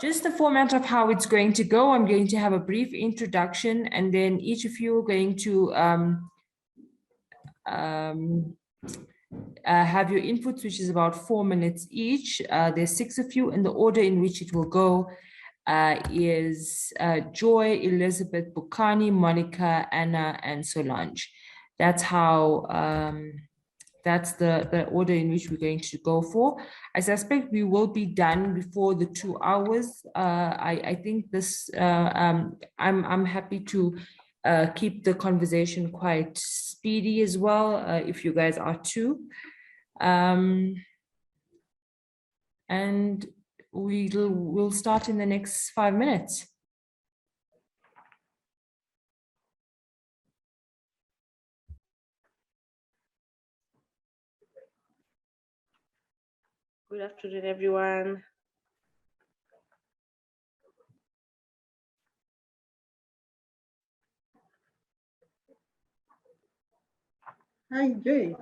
Just the format of how it's going to go, I'm going to have a brief introduction, and then each of you are going to have your inputs, which is about 4 minutes each. There's 6 of you, and the order in which it will go is Joy, Elizabeth, Bokani, Monica, Anna, and Solange. That's how, that's the order in which we're going to go for. I suspect we will be done before the 2 hours. I think this, I'm happy to keep the conversation quite speedy as well, if you guys are too. And we'll start in the next 5 minutes. Good afternoon, everyone. Hi, Joy.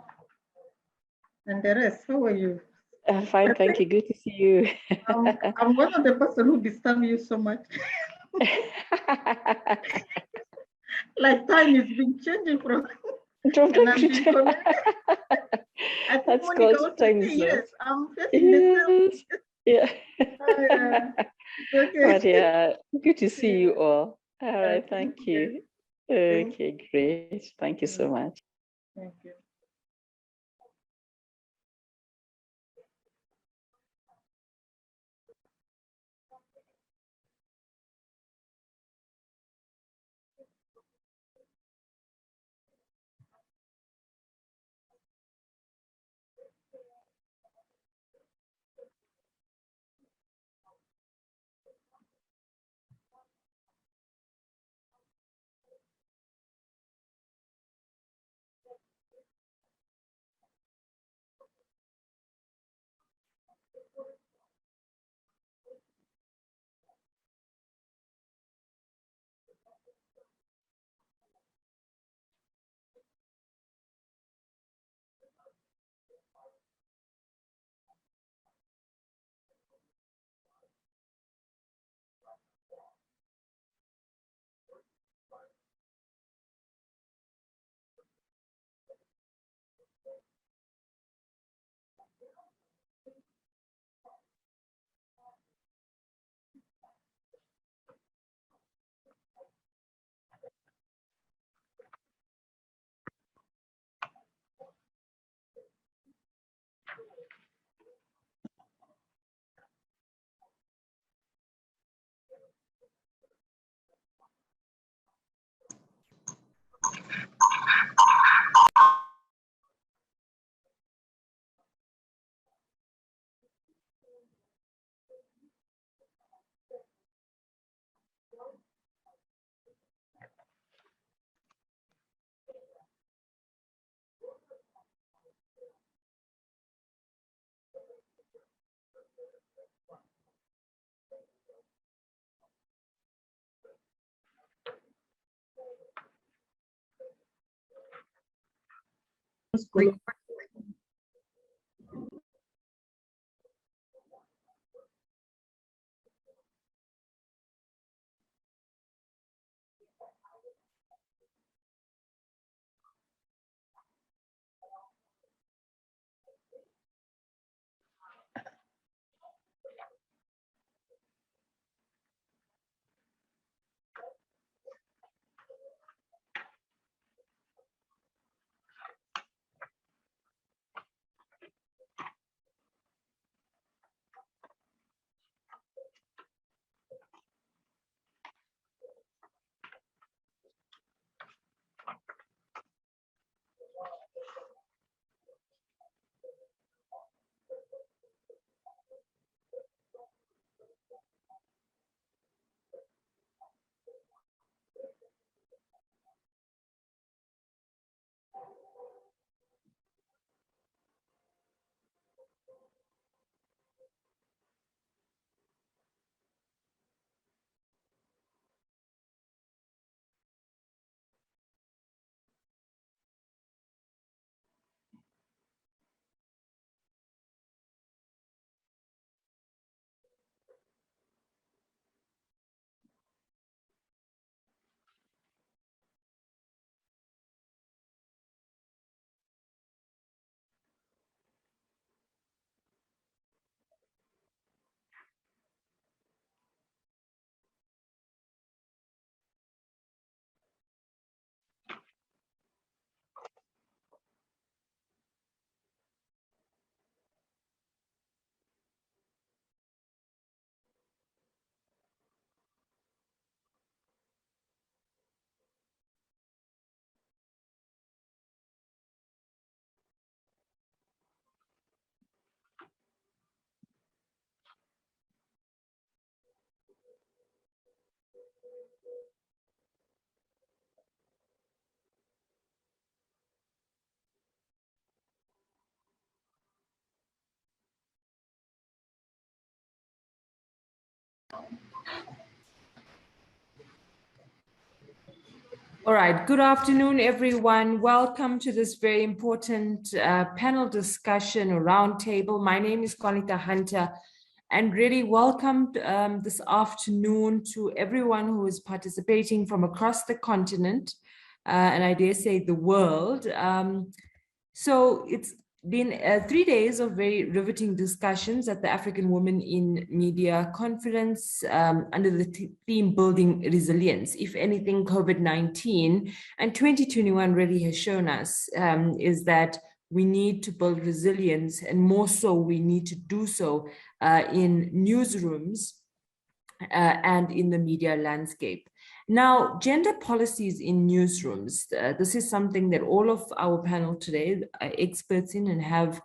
And the rest, how are you? I'm fine, thank you. Good to see you. I'm one of the person who disturb you so much. Like time is been changing from That's called time. Yes, I'm facing the same. Yeah. Okay. But yeah, good to see you all. All right, thank you. Okay, great. Thank you so much. Thank you. Great. All right, good afternoon, everyone. Welcome to this very important panel discussion or roundtable. My name is Qaanitah Hunter, and really welcome this afternoon to everyone who is participating from across the continent, and I dare say the world. So it's been 3 days of very riveting discussions at the African Women in Media Conference under the theme Building Resilience. If anything, COVID-19 and 2021 really has shown us is that we need to build resilience, and more so, we need to do so in newsrooms and in the media landscape. Now, gender policies in newsrooms, this is something that all of our panel today are experts in and have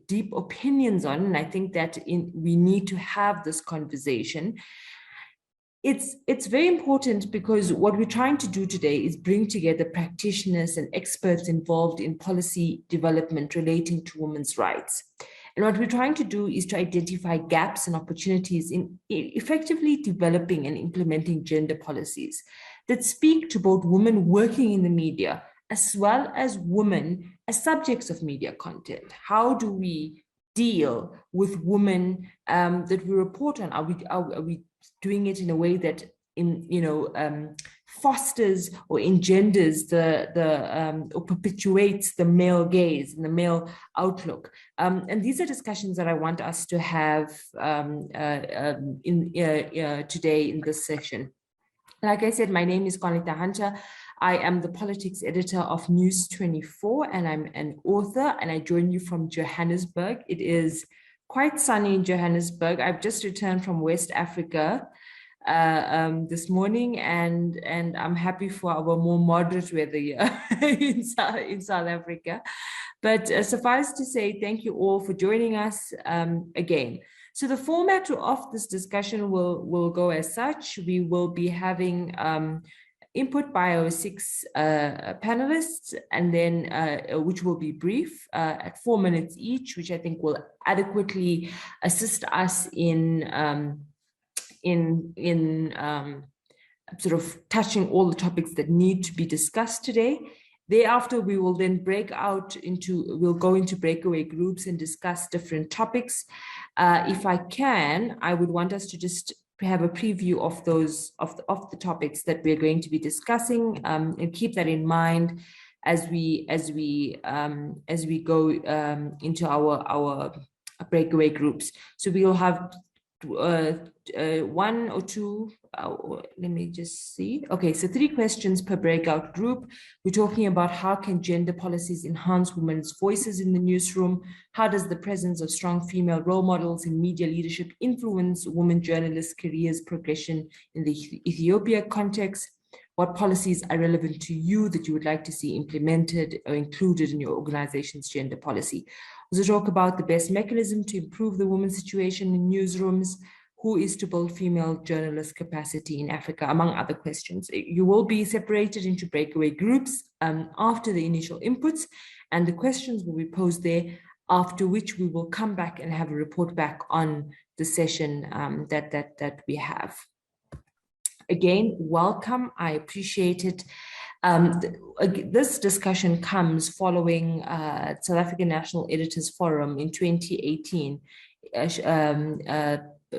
deep opinions on, and I think that we need to have this conversation. It's very important because what we're trying to do today is bring together practitioners and experts involved in policy development relating to women's rights. And what we're trying to do is to identify gaps and opportunities in effectively developing and implementing gender policies that speak to both women working in the media as well as women as subjects of media content. How do we deal with women that we report on? Are we doing it in a way that fosters or engenders or perpetuates the male gaze and the male outlook? And these are discussions that I want us to have today in this session. Like I said, my name is Qaanitah Hunter. I am the politics editor of News24, and I'm an author, and I join you from Johannesburg. It is quite sunny in Johannesburg. I've just returned from West Africa this morning, and I'm happy for our more moderate weather here in South Africa. But suffice to say, thank you all for joining us again. So the format of this discussion will go as such. We will be having input by our 6 panelists, and then which will be brief at 4 minutes each, which I think will adequately assist us in sort of touching all the topics that need to be discussed today. Thereafter, we will then we'll go into breakaway groups and discuss different topics. If I can, I would want us to just have a preview of the topics that we're going to be discussing, and keep that in mind as we go into our breakaway groups. So we'll have 1 or 2, let me just see. Okay, so 3 questions per breakout group. We're talking about how can gender policies enhance women's voices in the newsroom? How does the presence of strong female role models in media leadership influence women journalists' careers progression in the Ethiopia context? What policies are relevant to you that you would like to see implemented or included in your organization's gender policy? Also talk about the best mechanism to improve the women's situation in newsrooms, who is to build female journalist capacity in Africa, among other questions. You will be separated into breakaway groups after the initial inputs, and the questions will be posed there, after which we will come back and have a report back on the session that we have. Again, welcome. I appreciate it. This discussion comes following South African National Editors Forum in 2018,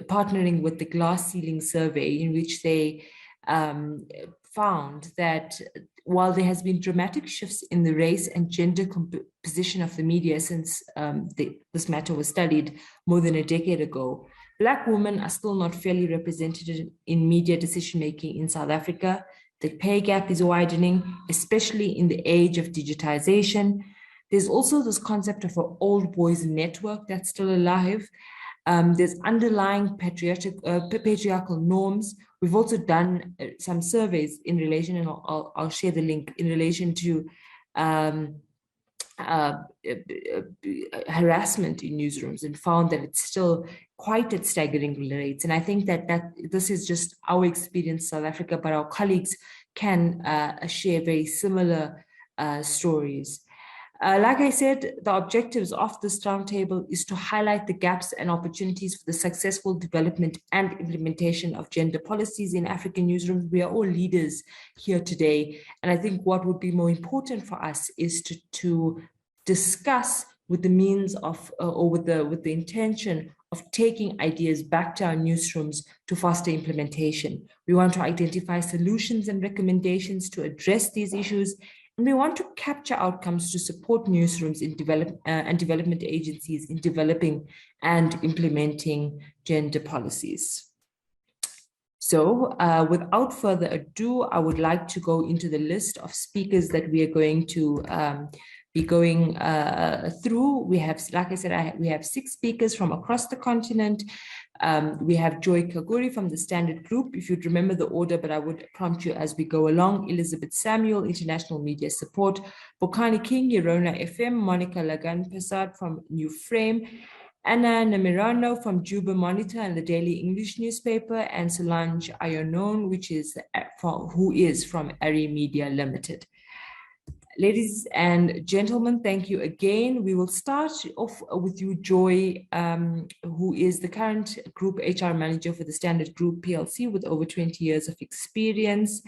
partnering with the Glass Ceiling Survey, in which they found that while there has been dramatic shifts in the race and gender composition of the media since this matter was studied more than a decade ago, Black women are still not fairly represented in media decision-making in South Africa. The pay gap is widening, especially in the age of digitization. There's also this concept of an old boys network that's still alive. There's underlying patriarchal norms. We've also done some surveys in relation, and I'll share the link, in relation to harassment in newsrooms, and found that it's still quite at staggering rates. And I think that this is just our experience in South Africa, but our colleagues can share very similar stories. Like I said, the objectives of this roundtable is to highlight the gaps and opportunities for the successful development and implementation of gender policies in African newsrooms. We are all leaders here today. And I think what would be more important for us is to discuss with the means of, or with the intention of taking ideas back to our newsrooms to foster implementation. We want to identify solutions and recommendations to address these issues, and we want to capture outcomes to support newsrooms in and development agencies in developing and implementing gender policies. So without further ado, I would like to go into the list of speakers that we are going to be going through. We have, like I said, we have 6 speakers from across the continent. We have Joy Kaguri from the Standard Group, if you'd remember the order, but I would prompt you as we go along. Elsabeth Samuel, International Media Support. Bokani King, Yorona FM. Monica Laganparsad from New Frame. Anna Namirano from Juba Monitor and the Daily English newspaper, and Solange Ayanone, who is from ARI Media Limited. Ladies and gentlemen, thank you again. We will start off with you, Joy, who is the current Group HR Manager for the Standard Group PLC with over 20 years of experience.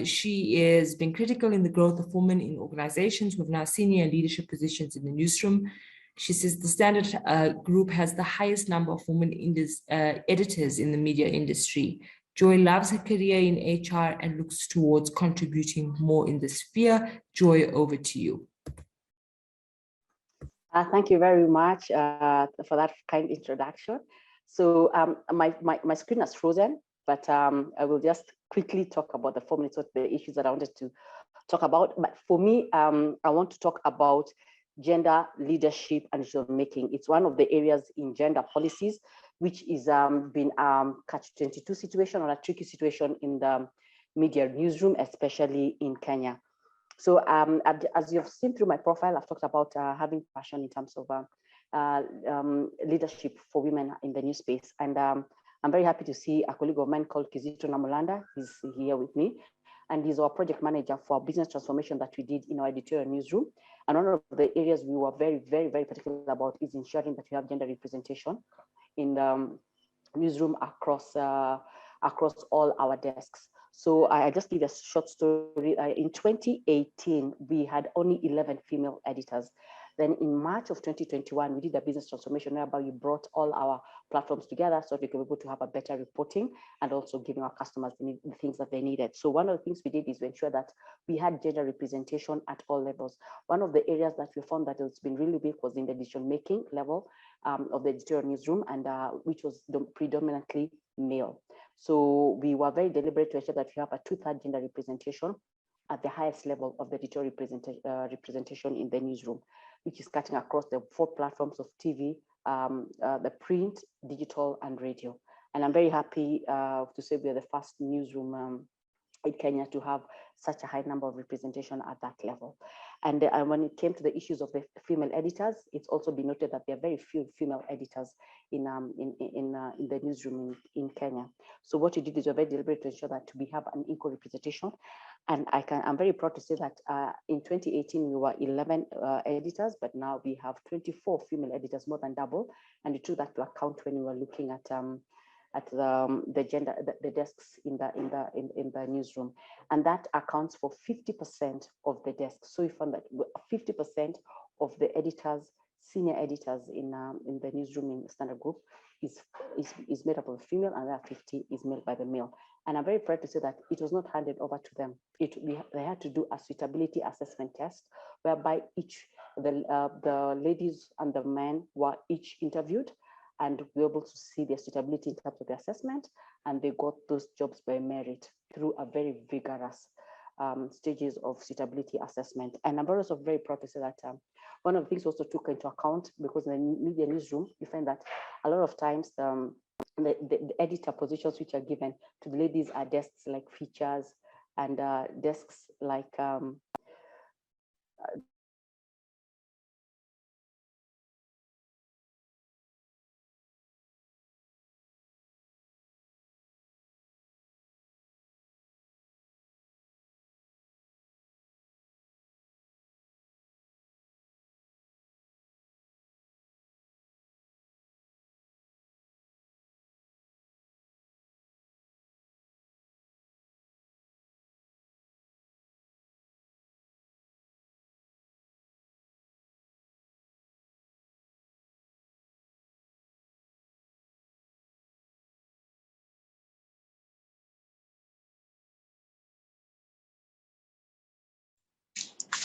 She has been critical in the growth of women in organizations with now senior leadership positions in the newsroom. She says the Standard Group has the highest number of women editors in the media industry. Joy loves her career in HR and looks towards contributing more in this sphere. Joy, over to you. Thank you very much for that kind introduction. So my screen has frozen, but I will just quickly talk about the 4 minutes of the issues that I wanted to talk about. But for me, I want to talk about gender leadership and decision making. It's one of the areas in gender policies which is been catch-22 situation or a tricky situation in the media newsroom, especially in Kenya. So as you've seen through my profile, I've talked about having passion in terms of leadership for women in the news space. And I'm very happy to see a colleague of mine called Kizito Namulanda. He's here with me. And he's our project manager for business transformation that we did in our editorial newsroom. And one of the areas we were very, very, very particular about is ensuring that we have gender representation in the newsroom across all our desks. So I just give a short story. In 2018, we had only 11 female editors. Then in March of 2021, we did a business transformation whereby we brought all our platforms together so we could be able to have a better reporting and also giving our customers the things that they needed. So one of the things we did is to ensure that we had gender representation at all levels. One of the areas that we found that it's been really big was in the decision-making level of the editorial newsroom, and which was predominantly male. So we were very deliberate to ensure that we have a 2/3 gender representation at the highest level of the editorial representation in the newsroom, which is cutting across the 4 platforms of TV, the print, digital, and radio. And I'm very happy to say we are the first newsroom in Kenya to have such a high number of representation at that level. And when it came to the issues of the female editors, it's also been noted that there are very few female editors in the newsroom in Kenya. So what we did is we're very deliberate to ensure that we have an equal representation. And I'm very proud to say that in 2018, we were 11 editors, but now we have 24 female editors, more than double. And we took that to account when we were looking at the gender, the desks in the newsroom, and that accounts for 50% of the desks. So we found that 50% of the editors, senior editors in the newsroom in the Standard Group is made up of a female, and that 50 is made by the male. And I'm very proud to say that it was not handed over to them. They had to do a suitability assessment test, whereby the ladies and the men were each interviewed, and we were able to see their suitability in terms of the assessment, and they got those jobs by merit through a very vigorous stages of suitability assessment. And I'm also very proud to say that one of the things also took into account, because in the media newsroom, you find that a lot of times the editor positions which are given to the ladies are desks like features and desks like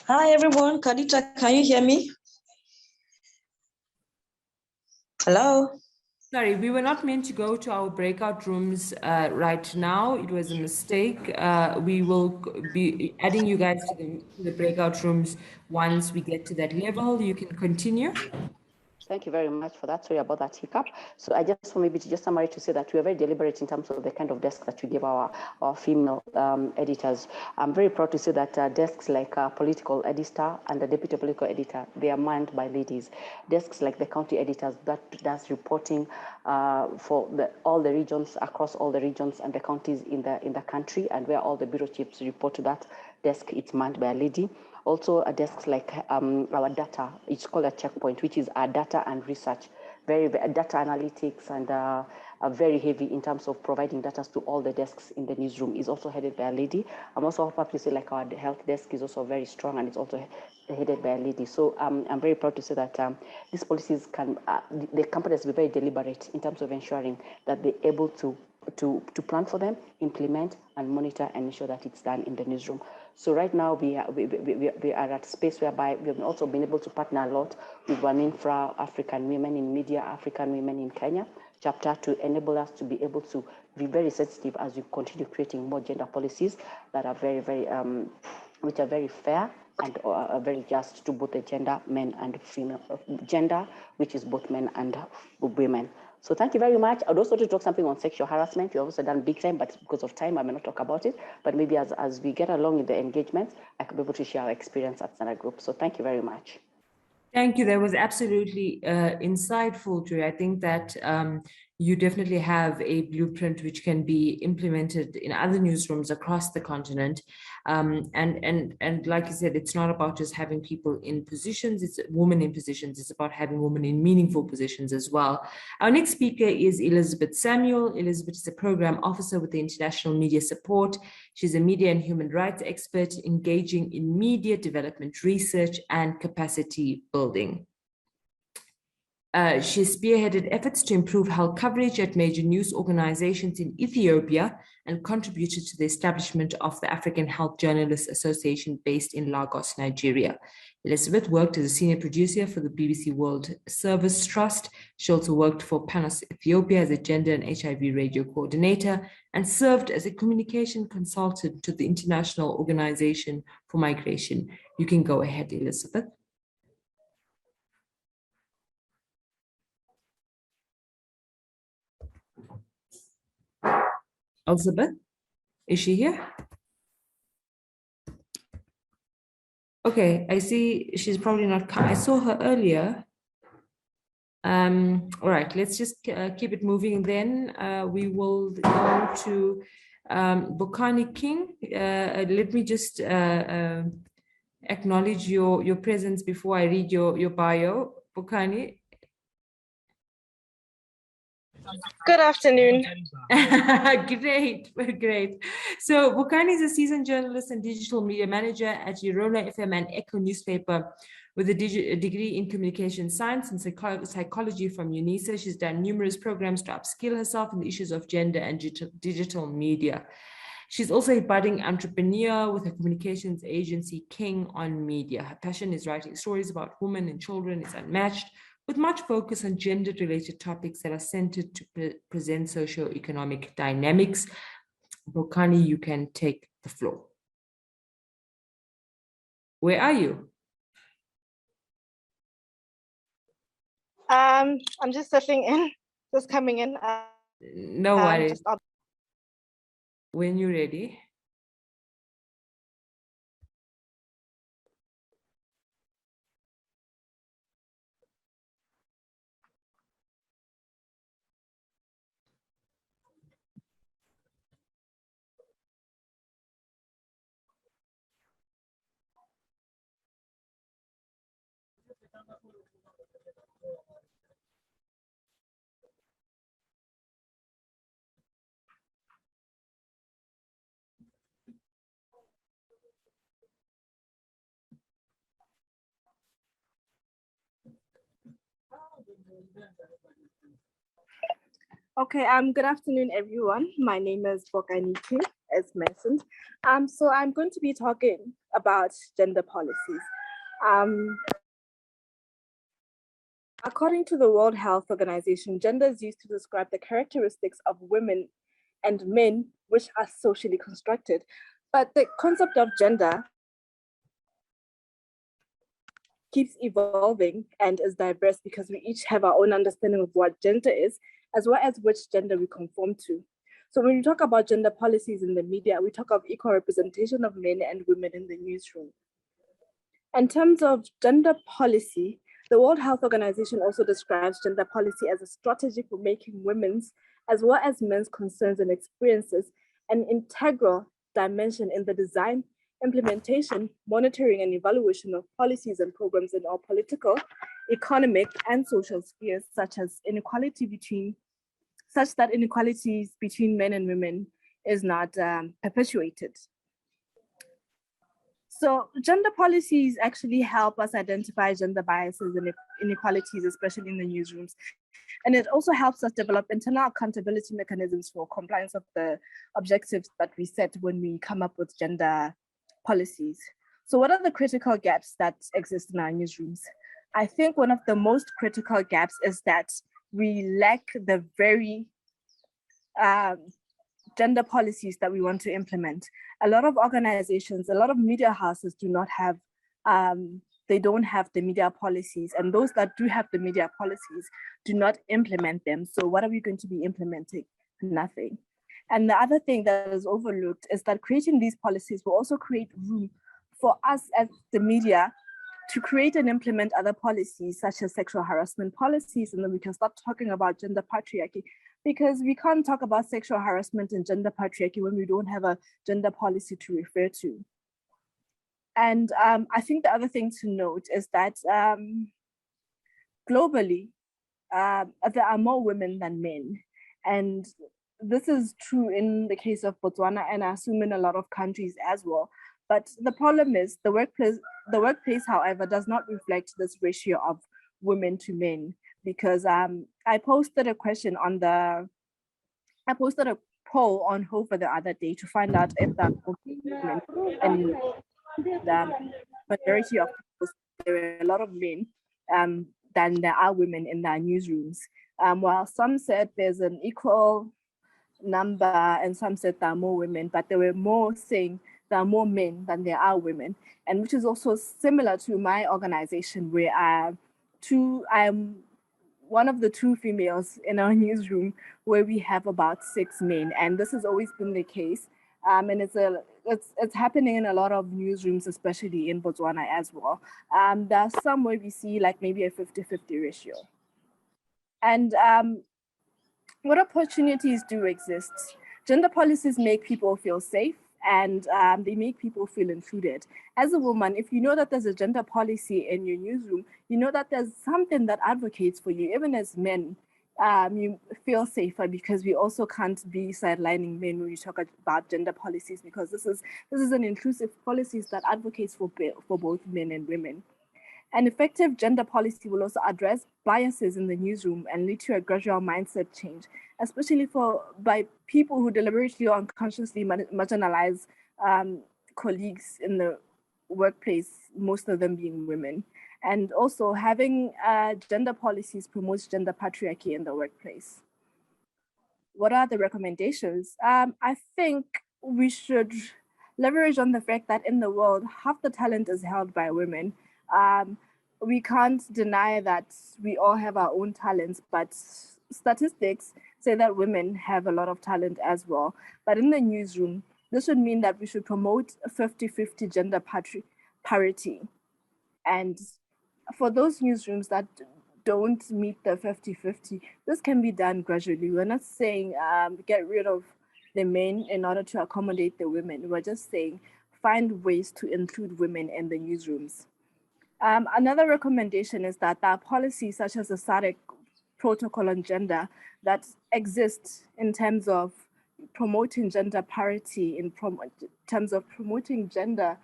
Hi everyone, Qaanitah, can you hear me? Hello? Sorry, we were not meant to go to our breakout rooms right now. It was a mistake. We will be adding you guys to the breakout rooms once we get to that level. You can continue. Thank you very much for that. Sorry about that hiccup. So I just want maybe to just summarize to say that we are very deliberate in terms of the kind of desk that we give our female editors. I'm very proud to say that desks like political editor and the deputy political editor, they are manned by ladies. Desks like the county editors, that does reporting for all the regions, across all the regions and the counties in the country, and where all the bureau chiefs report to that desk, it's manned by a lady. Also, a desk like our data, it's called a checkpoint, which is our data and research, very data analytics, and very heavy in terms of providing data to all the desks in the newsroom, is also headed by a lady. I'm also happy to say like our health desk is also very strong, and it's also headed by a lady. So I'm very proud to say that these policies can, the companies be very deliberate in terms of ensuring that they're able to plan for them, implement, and monitor, and ensure that it's done in the newsroom. So right now we are at a space whereby we've also been able to partner a lot with WAMINFRA, African Women in Media, African Women in Kenya chapter, to enable us to be able to be very sensitive as we continue creating more gender policies that are very, which are very fair and are very just to both the gender, men and female, gender, which is both men and women. So thank you very much. I'd also like to talk something on sexual harassment. We've also done big time, but because of time, I may not talk about it. But maybe as we get along in the engagements, I could be able to share our experience at Standard Group. So thank you very much. Thank you. That was absolutely insightful, Joy. I think that you definitely have a blueprint which can be implemented in other newsrooms across the continent. And like you said, it's not about just having people in positions, it's women in positions, it's about having women in meaningful positions as well. Our next speaker is Elsabeth Samuel. Elsabeth is a program officer with the International Media Support. She's a media and human rights expert engaging in media development research and capacity building. She spearheaded efforts to improve health coverage at major news organizations in Ethiopia and contributed to the establishment of the African Health Journalists Association based in Lagos, Nigeria. Elsabeth worked as a senior producer for the BBC World Service Trust. She also worked for Panos Ethiopia as a gender and HIV radio coordinator and served as a communication consultant to the International Organization for Migration. You can go ahead, Elsabeth. Elsabeth, is she here? Okay, I see she's probably not come. I saw her earlier. All right, let's just keep it moving then. We will go to Bokani King. Let me just acknowledge your presence before I read your bio. Bokani. Good afternoon. Great. So Bokani is a seasoned journalist and digital media manager at Urona FM and Echo newspaper with a degree in communication science and psychology from UNISA. She's done numerous programs to upskill herself in the issues of gender and digital media. She's also a budding entrepreneur with a communications agency, King on Media. Her passion is writing stories about women and children. It's unmatched, with much focus on gender-related topics that are centered to present socio-economic dynamics. Bokani, you can take the floor. Where are you? I'm just settling in, just coming in. No worries. When you're ready. Okay, good afternoon, everyone. My name is Bokani King, as mentioned. So I'm going to be talking about gender policies. According to the World Health Organization, gender is used to describe the characteristics of women and men which are socially constructed. But the concept of gender keeps evolving and is diverse because we each have our own understanding of what gender is, as well as which gender we conform to. So when we talk about gender policies in the media, we talk of equal representation of men and women in the newsroom. In terms of gender policy, the World Health Organization also describes gender policy as a strategy for making women's as well as men's concerns and experiences an integral dimension in the design, implementation, monitoring, and evaluation of policies and programs in our political, economic, and social spheres, such that inequalities between men and women is not perpetuated. So gender policies actually help us identify gender biases and inequalities, especially in the newsrooms. And it also helps us develop internal accountability mechanisms for compliance of the objectives that we set when we come up with gender policies. So what are the critical gaps that exist in our newsrooms? I think one of the most critical gaps is that we lack the very gender policies that we want to implement. A lot of organizations, a lot of media houses do not have, they don't have the media policies, and those that do have the media policies do not implement them. So what are we going to be implementing? Nothing. And the other thing that is overlooked is that creating these policies will also create room for us as the media to create and implement other policies such as sexual harassment policies, and then we can start talking about gender patriarchy, because we can't talk about sexual harassment and gender patriarchy when we don't have a gender policy to refer to. And I think the other thing to note is that globally, there are more women than men. And this is true in the case of Botswana, and I assume in a lot of countries as well. But the problem is the workplace, however, does not reflect this ratio of women to men, because I posted a poll on Hover the other day to find out if there are women, and the majority of people, there are a lot of men than there are women in their newsrooms. While some said there's an equal number and some said there are more women, but there were more saying there are more men than there are women, and which is also similar to my organization, where I'm one of the 2 females in our newsroom, where we have about 6 men, and this has always been the case. And it's happening in a lot of newsrooms, especially in Botswana as well. There's some where we see like maybe a 50-50 ratio. And what opportunities do exist? Gender policies make people feel safe, and they make people feel included. As a woman, if you know that there's a gender policy in your newsroom, you know that there's something that advocates for you. Even as men, you feel safer, because we also can't be sidelining men when we talk about gender policies, because this is an inclusive policies that advocates for both men and women. An effective gender policy will also address biases in the newsroom and lead to a gradual mindset change, especially by people who deliberately or unconsciously marginalize colleagues in the workplace, most of them being women. And also having gender policies promotes gender patriarchy in the workplace. What are the recommendations? I think we should leverage on the fact that in the world, half the talent is held by women. We can't deny that we all have our own talents, but statistics say that women have a lot of talent as well. But in the newsroom, this would mean that we should promote 50-50 gender parity. And for those newsrooms that don't meet the 50-50, this can be done gradually. We're not saying get rid of the men in order to accommodate the women. We're just saying find ways to include women in the newsrooms. Another recommendation is that there are policies such as the SADC protocol on gender that exists in terms of promoting gender parity, in terms of promoting gender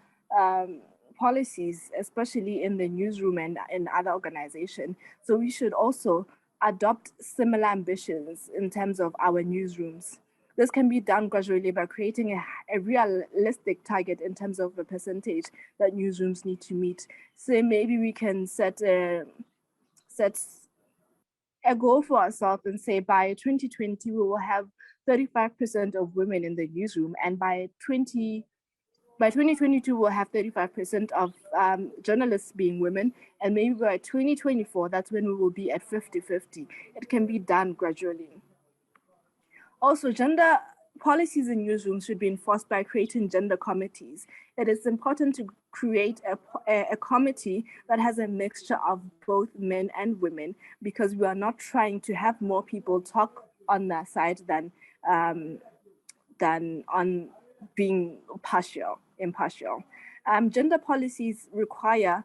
policies, especially in the newsroom and in other organizations. So we should also adopt similar ambitions in terms of our newsrooms. This can be done gradually by creating a realistic target in terms of the percentage that newsrooms need to meet. So maybe we can set a goal for ourselves and say by 2020, we will have 35% of women in the newsroom, and by 2022, we'll have 35% of journalists being women, and maybe by 2024, that's when we will be at 50-50. It can be done gradually. Also, gender policies in newsrooms should be enforced by creating gender committees. It is important to create a committee that has a mixture of both men and women, because we are not trying to have more people talk on their side than on being impartial. Gender policies require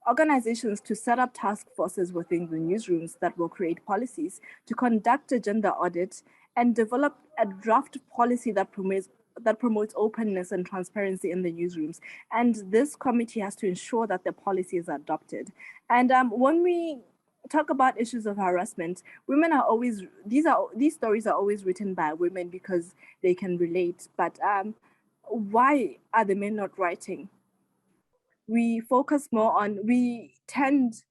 organizations to set up task forces within the newsrooms that will create policies, to conduct a gender audit, and develop a draft policy that promotes openness and transparency in the newsrooms. And this committee has to ensure that the policy is adopted. And when we talk about issues of harassment, women are always, these stories are always written by women because they can relate. But why are the men not writing? We focus more on, we tend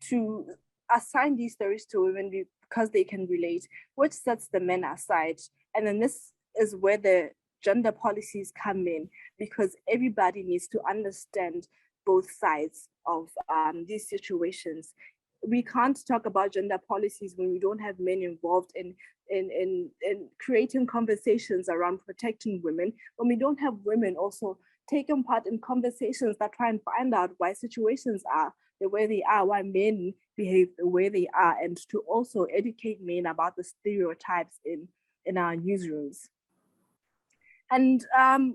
to assign these stories to women because they can relate, which sets the men aside. And then this is where the gender policies come in, because everybody needs to understand both sides of these situations. We can't talk about gender policies when we don't have men involved in creating conversations around protecting women, when we don't have women also taking part in conversations that try and find out why situations are the way they are, why men behave the way they are, and to also educate men about the stereotypes in our newsrooms. And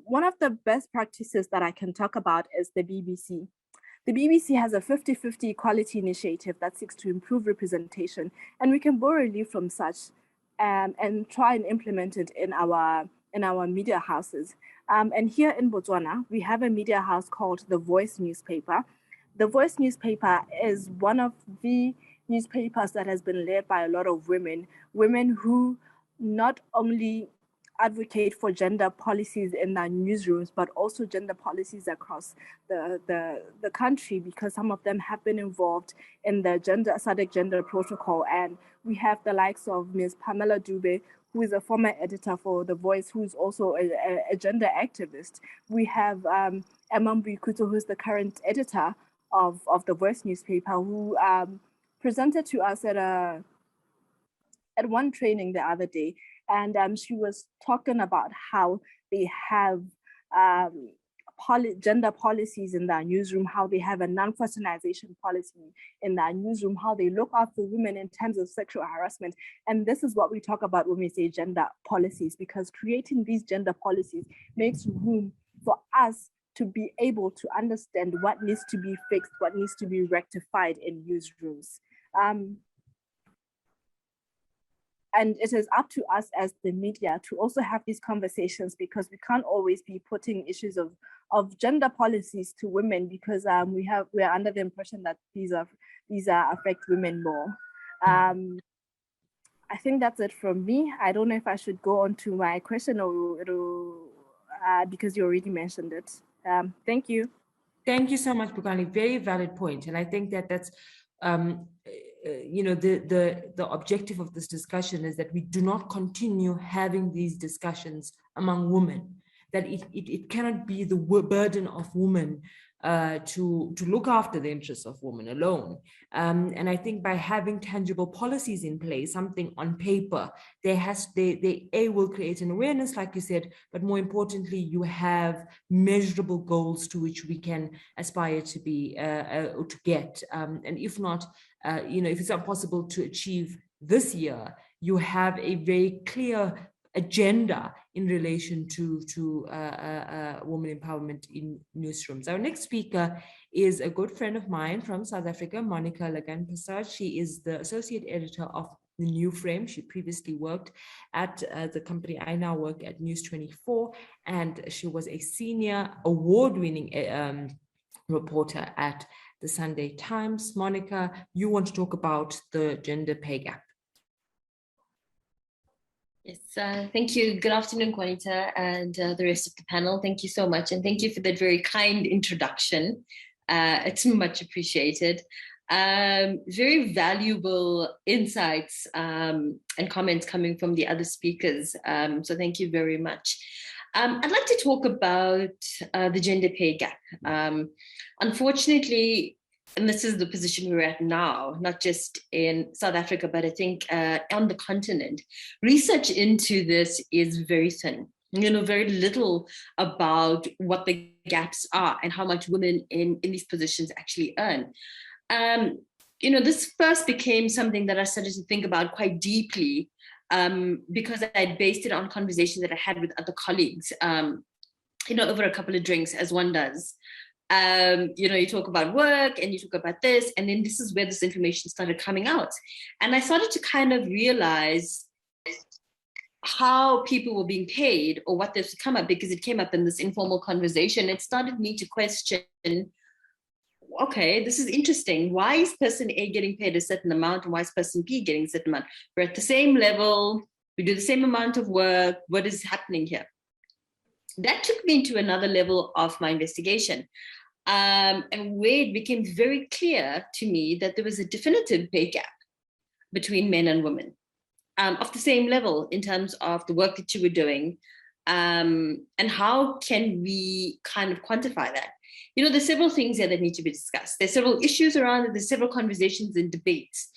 one of the best practices that I can talk about is the BBC. The BBC has a 50-50 equality initiative that seeks to improve representation, and we can borrow a leaf from such and try and implement it in our media houses. And here in Botswana, we have a media house called The Voice newspaper. The Voice newspaper is one of the newspapers that has been led by a lot of women who not only advocate for gender policies in our newsrooms, but also gender policies across the country, because some of them have been involved in the SADC gender protocol. And we have the likes of Ms. Pamela Dube, who is a former editor for The Voice, who's also a gender activist. We have Emambu Ikuto, who's the current editor of The Voice newspaper, who presented to us at one training the other day. And she was talking about how they have gender policies in their newsroom, how they have a non-fraternization policy in their newsroom, how they look after women in terms of sexual harassment. And this is what we talk about when we say gender policies, because creating these gender policies makes room for us to be able to understand what needs to be fixed, what needs to be rectified in newsrooms. And it is up to us as the media to also have these conversations, because we can't always be putting issues of gender policies to women, because we are under the impression that these affect women more. I think that's it from me. I don't know if I should go on to my question or because you already mentioned it. Thank you. Thank you so much, Bokani. Very valid point. And I think that that's the objective of this discussion is that we do not continue having these discussions among women, that it cannot be the burden of women to look after the interests of women alone. And I think by having tangible policies in place, something on paper, they will create an awareness, like you said, but more importantly, you have measurable goals to which we can aspire to be to get. And if not, if it's not possible to achieve this year, you have a very clear agenda in relation to women empowerment in newsrooms. Our next speaker is a good friend of mine from South Africa, Monica Laganparsad. She is the associate editor of the New Frame. She previously worked at the company I now work at, News 24, and she was a senior award-winning reporter at the Sunday Times. Monica, you want to talk about the gender pay gap. Yes, thank you. Good afternoon, Qaanitah, and the rest of the panel. Thank you so much. And thank you for that very kind introduction. It's much appreciated. Very valuable insights and comments coming from the other speakers. So thank you very much. I'd like to talk about the gender pay gap. Unfortunately, and this is the position we're at now, not just in South Africa, but I think on the continent, research into this is very thin. You know, very little about what the gaps are and how much women in these positions actually earn. You know, this first became something that I started to think about quite deeply because I based it on conversations that I had with other colleagues, you know, over a couple of drinks, as one does. You know, you talk about work and you talk about this, and then this is where this information started coming out. And I started to kind of realize how people were being paid or what they've come up, because it came up in this informal conversation. It started me to question, okay, this is interesting. Why is person A getting paid a certain amount and why is person B getting a certain amount? We're at the same level, we do the same amount of work. What is happening here? That took me into another level of my investigation. And where it became very clear to me that there was a definitive pay gap between men and women of the same level in terms of the work that you were doing. And how can we kind of quantify that? You know, there's several things here that need to be discussed. There's several issues around it. There's several conversations and debates.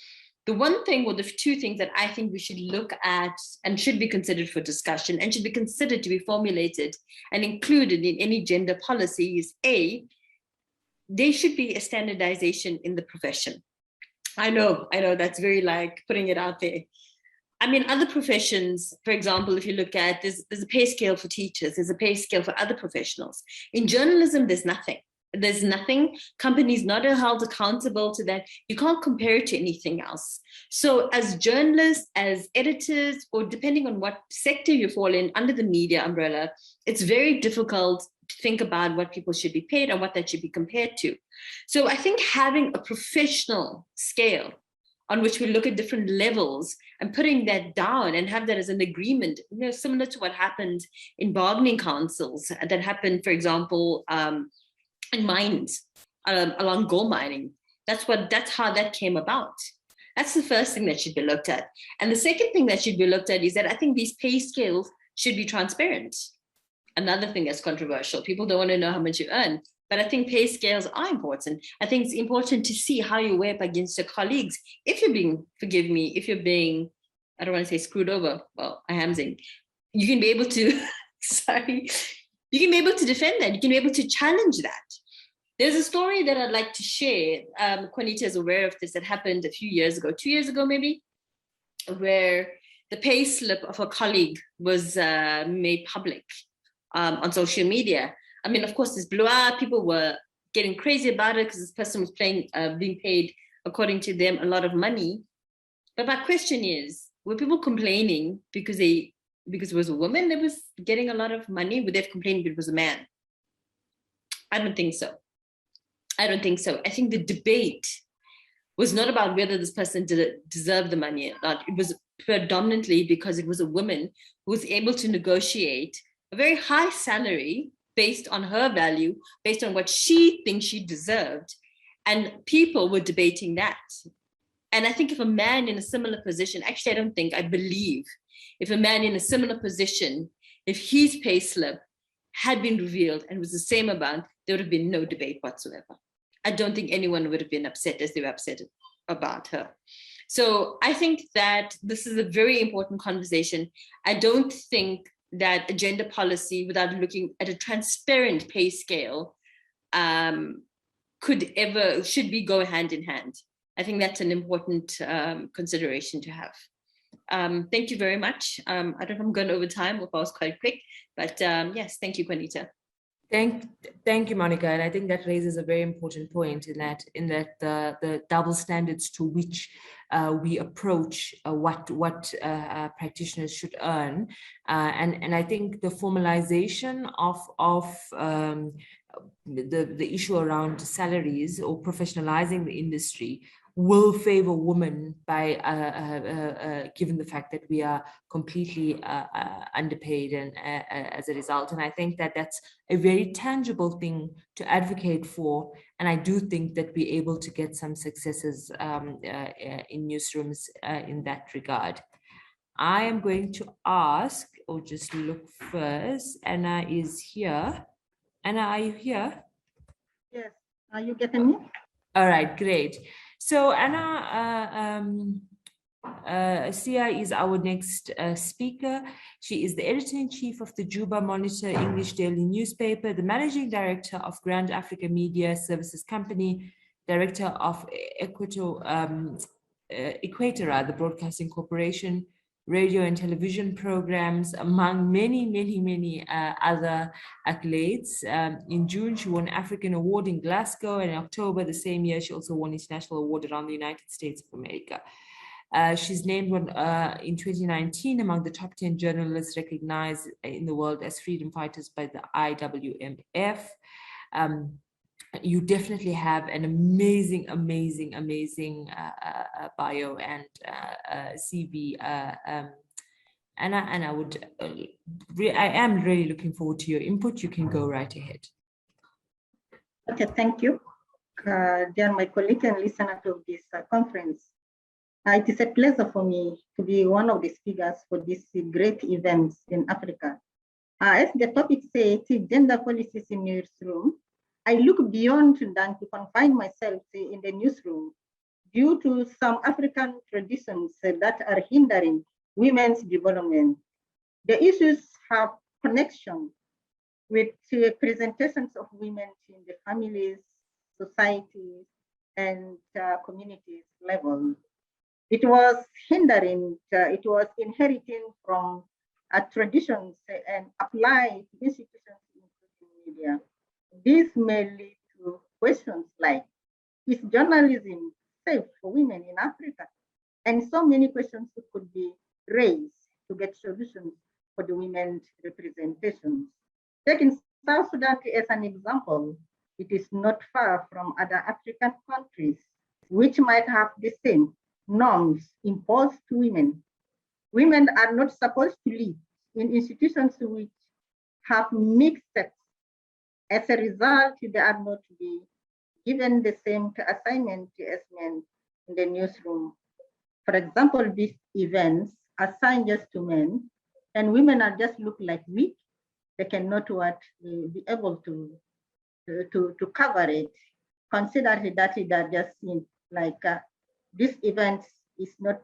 The one thing, or the two things that I think we should look at and should be considered for discussion and should be considered to be formulated and included in any gender policy is A, there should be a standardization in the profession. I know that's very like putting it out there. I mean, other professions, for example, if you look at, there's a pay scale for teachers, there's a pay scale for other professionals. In journalism, there's nothing. There's nothing. Companies not held accountable to that. You can't compare it to anything else. So as journalists, as editors, or depending on what sector you fall in under the media umbrella, it's very difficult to think about what people should be paid and what that should be compared to. So I think having a professional scale on which we look at different levels and putting that down and have that as an agreement, you know, similar to what happened in bargaining councils that happened, for example, in mines, along gold mining. That's how that came about. That's the first thing that should be looked at. And the second thing that should be looked at is that I think these pay scales should be transparent. Another thing that's controversial. People don't want to know how much you earn, but I think pay scales are important. I think it's important to see how you weigh up against your colleagues. If you're being, forgive me, if you're being, I don't want to say screwed over, well, I am saying, you can be able to, sorry, you can be able to defend that. You can be able to challenge that. There's a story that I'd like to share. Qaanitah is aware of this, that happened a few years ago, 2 years ago maybe, where the pay slip of a colleague was made public on social media. I mean, of course, this blew up. People were getting crazy about it because this person was being paid, according to them, a lot of money. But my question is, were people complaining because it was a woman that was getting a lot of money? Would they have complained if it was a man? I don't think so. I don't think so. I think the debate was not about whether this person deserved the money or not. It was predominantly because it was a woman who was able to negotiate a very high salary based on her value, based on what she thinks she deserved. And people were debating that. And I think if a man in a similar position, actually, I believe, if a man in a similar position, if his pay slip had been revealed and was the same amount, there would have been no debate whatsoever. I don't think anyone would have been upset as they were upset about her. So I think that this is a very important conversation. I don't think that a gender policy, without looking at a transparent pay scale, should be go hand in hand. I think that's an important consideration to have. Thank you very much. I don't know if I'm going over time or if I was quite quick, but yes, thank you, Qaanitah. Thank you, Monica. And I think that raises a very important point in that the double standards to which we approach what practitioners should earn, and I think the formalization of the issue around salaries or professionalizing the industry will favor women by given the fact that we are completely underpaid and as a result. And I think that that's a very tangible thing to advocate for. And I do think that we're able to get some successes in newsrooms in that regard. I am going to ask, or just look first, Anna is here. Anna, are you here? Yes. Are you getting me? All right, great. So Anna, Siya is our next speaker. She is the editor-in-chief of the Juba Monitor English daily newspaper, the managing director of Grand Africa Media Services Company, director of Equator, the Broadcasting Corporation, radio and television programs, among many other accolades. In June, she won African Award in Glasgow, and in October the same year, she also won International Award around the United States of America. She's named in 2019 among the top 10 journalists recognized in the world as freedom fighters by the IWMF. You definitely have an amazing bio and CV, Anna, and I am really looking forward to your input. You can go right ahead. Okay, thank you. Dear my colleague and listener to this conference. It is a pleasure for me to be one of the speakers for this great event in Africa. As the topic says, gender policies in newsroom, I look beyond than to confine myself in the newsroom due to some African traditions that are hindering women's development. The issues have connection with presentations of women in the families, societies, and communities level. It was hindering, it was inheriting from traditions and applied to institutions including media. This may lead to questions like, is journalism safe for women in Africa? And so many questions could be raised to get solutions for the women's representations. Taking South Sudan as an example, it is not far from other African countries which might have the same norms imposed to women. Women are not supposed to live in institutions which have mixed sex. As a result, they are not to be given the same assignment as men in the newsroom. For example, these events are assigned just to men, and women are just look like weak. They cannot be able to cover it. Consider that it are just like this event is not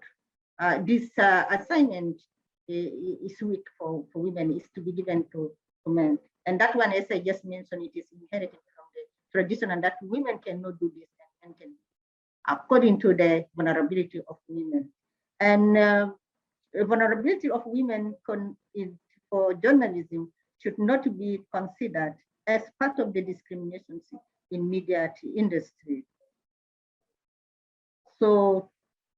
this assignment is weak for women, is to be given to men. And that one, as I just mentioned, it is inherited from the tradition, and that women cannot do this and can, according to the vulnerability of women. And vulnerability of women for journalism should not be considered as part of the discrimination in media industry. So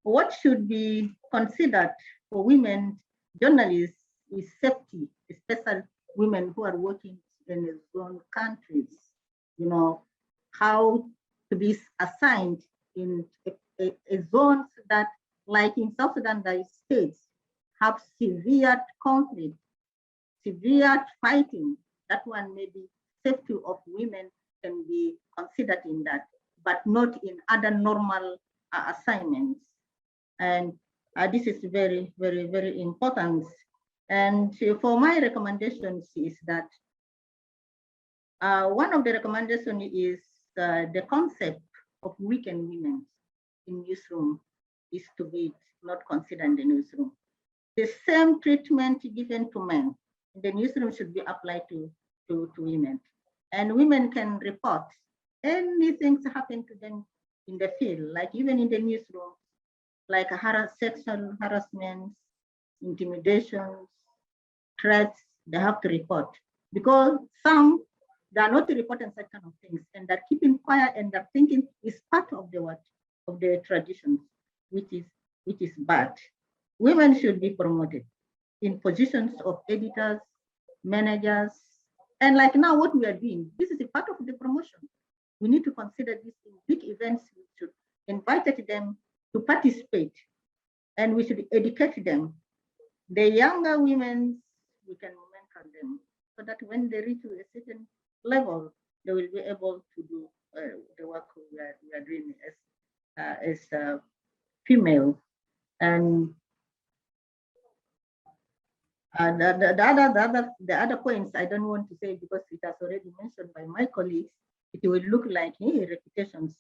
what should be considered for women journalists is safety, especially women who are working in their own countries. You know, how to be assigned in a zones that, like in South Sudan, the states have severe conflict, severe fighting. That one maybe safety of women can be considered in that, but not in other normal assignments. And this is very, very, very important. And for my recommendations is that one of the recommendations is the concept of weakened women in newsroom is to be not considered in the newsroom. The same treatment given to men in the newsroom should be applied to women. And women can report anything to happen to them in the field, like even in the newsroom, like sexual harassment, intimidations, threats, they have to report. Because some, they are not reporting such kind of things, and they're keeping quiet, and they're thinking is part of the traditions, which is bad. Women should be promoted in positions of editors, managers, and like now what we are doing, this is a part of the promotion. We need to consider this in big events. We should invited them to participate, and we should educate them. The younger women, we can mentor them so that when they reach a certain level, they will be able to do the work we are doing as female. And the other points I don't want to say because it has already mentioned by my colleagues. It will look like repetitions,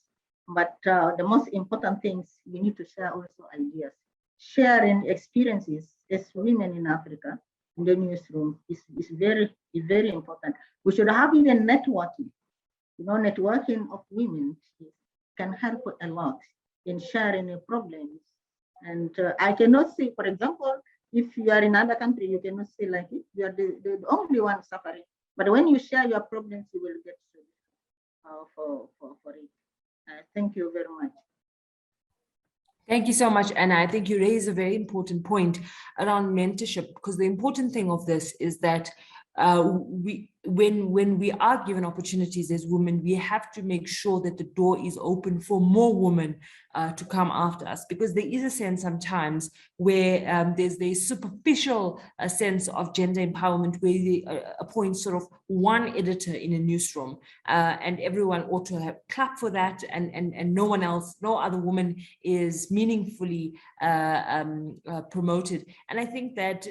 but the most important things, we need to share also ideas. Sharing experiences as women in Africa in the newsroom is very important. We should have even networking. Networking of women can help a lot in sharing problems. And I cannot say, for example, if you are in another country, you cannot say like it. You are the only one suffering. But when you share your problems, you will get for it. Thank you very much. Thank you so much, Anna. I think you raise a very important point around mentorship, because the important thing of this is that when we are given opportunities as women, we have to make sure that the door is open for more women to come after us, because there is a sense sometimes where there's the superficial sense of gender empowerment where they appoint sort of one editor in a newsroom and everyone ought to have clapped for that, and no one else, no other woman is meaningfully promoted. And I think that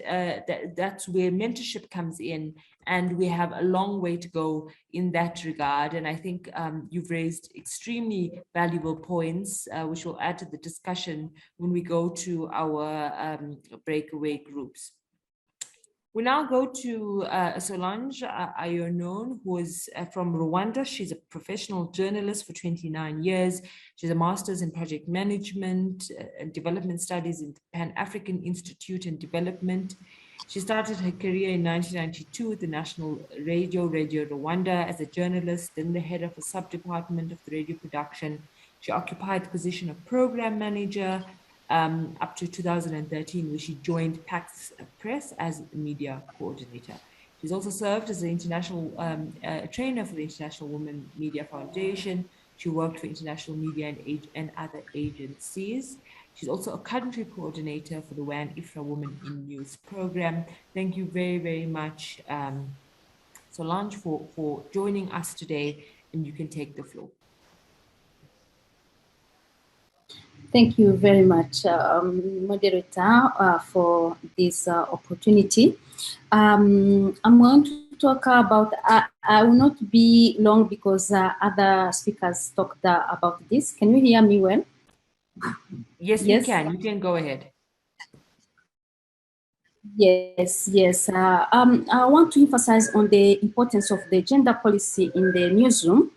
that's where mentorship comes in, and we have a long way to go in that regard. And I think you've raised extremely valuable points, which we'll add to the discussion when we go to our breakaway groups. We now go to Solange Ayanone, who is from Rwanda. She's a professional journalist for 29 years. She's a master's in project management and development studies in the Pan-African Institute and Development. She started her career in 1992 with the National Radio Rwanda as a journalist, then the head of a sub-department of the radio production. She occupied the position of program manager up to 2013, where she joined Pax Press as media coordinator. She's also served as an international trainer for the International Women Media Foundation. She worked for international media and other agencies. She's also a country coordinator for the WAN IFRA Women in News program. Thank you very, very much, Solange, for joining us today, and you can take the floor. Thank you very much, moderator, for this opportunity. I'm going to talk about, I will not be long because other speakers talked about this. Can you hear me well? Yes, you can. You can go ahead. Yes. I want to emphasize on the importance of the gender policy in the newsroom,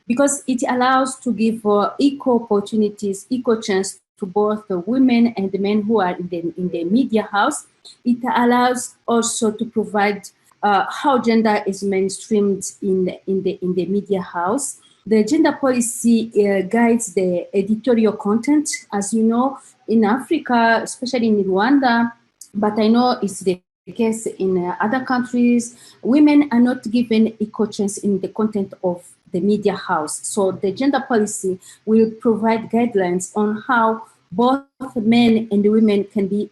because it allows to give equal opportunities, equal chance to both the women and the men who are in the media house. It allows also to provide how gender is mainstreamed in the media house. The gender policy guides the editorial content, as you know, in Africa, especially in Rwanda, but I know it's the case in other countries. Women are not given equal chance in the content of the media house. So the gender policy will provide guidelines on how both men and women can be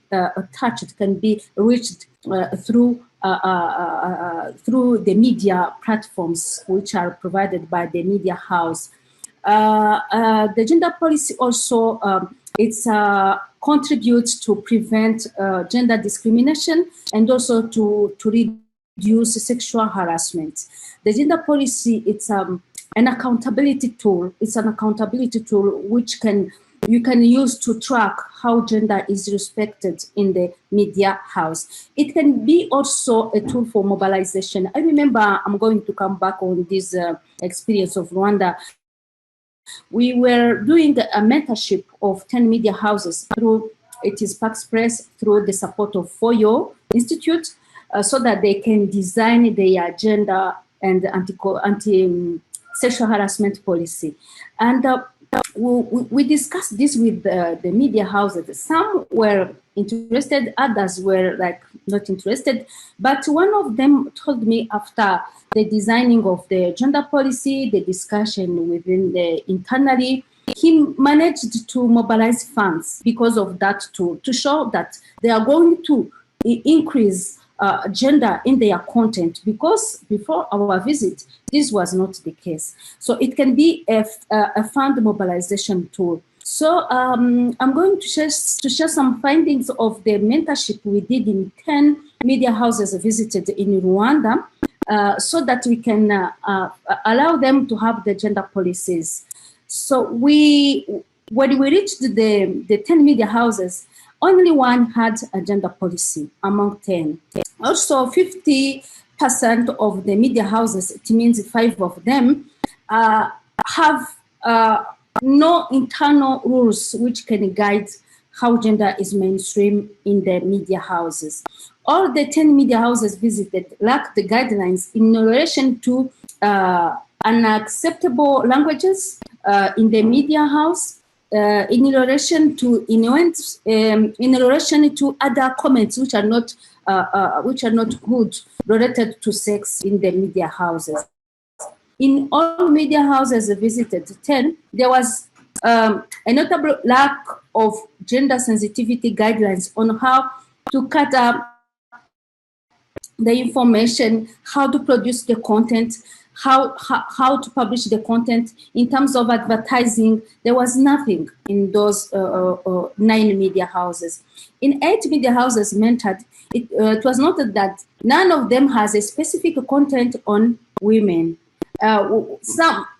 touched, can be reached through the media platforms which are provided by the media house. The gender policy also contributes to prevent gender discrimination and also to reduce sexual harassment. The gender policy, it's an accountability tool. It's an accountability tool which you can use to track how gender is respected in the media house. It can be also a tool for mobilization. I remember, I'm going to come back on this experience of Rwanda. We were doing a mentorship of 10 media houses through Pax Press, through the support of Foyo Institute, so that they can design their gender and anti-sexual harassment policy. And we discussed this with the media houses. Some were interested, others were like not interested. But one of them told me after the designing of the gender policy, the discussion within the internally, he managed to mobilize funds because of that tool to show that they are going to increase gender in their content, because before our visit, this was not the case. So it can be a fund mobilization tool. So I'm going to share some findings of the mentorship we did in 10 media houses visited in Rwanda, so that we can allow them to have the gender policies. So when we reached the 10 media houses, only one had a gender policy among 10. Also, 50% of the media houses, it means 5 of them, have no internal rules which can guide how gender is mainstream in the media houses. All the 10 media houses visited lack the guidelines in relation to unacceptable languages in the media house, in relation to other comments which are not good related to sex in the media houses. In all media houses visited, 10, there was a notable lack of gender sensitivity guidelines on how to cut up the information, how to produce the content, how to publish the content. In terms of advertising, there was nothing in those 9 media houses. In 8 media houses mentored, it was noted that none of them has a specific content on women.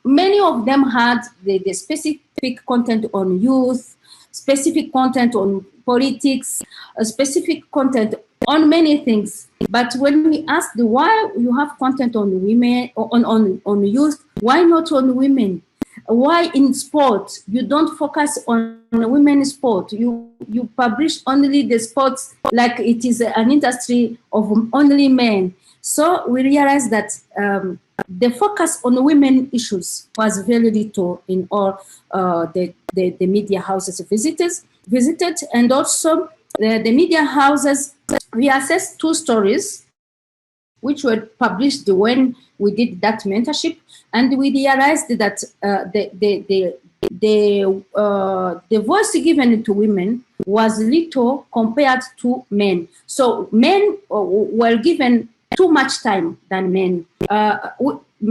Many of them had the specific content on youth, specific content on politics, specific content on many things. But when we asked why you have content on women, on youth, why not on women? Why in sport you don't focus on women's sport? You publish only the sports like it is an industry of only men. So we realized that the focus on women issues was very little in all the media houses visited, and also the media houses, we assessed 2 stories which were published when we did that mentorship, and we realized that the voice given to women was little compared to men. So men were given too much time than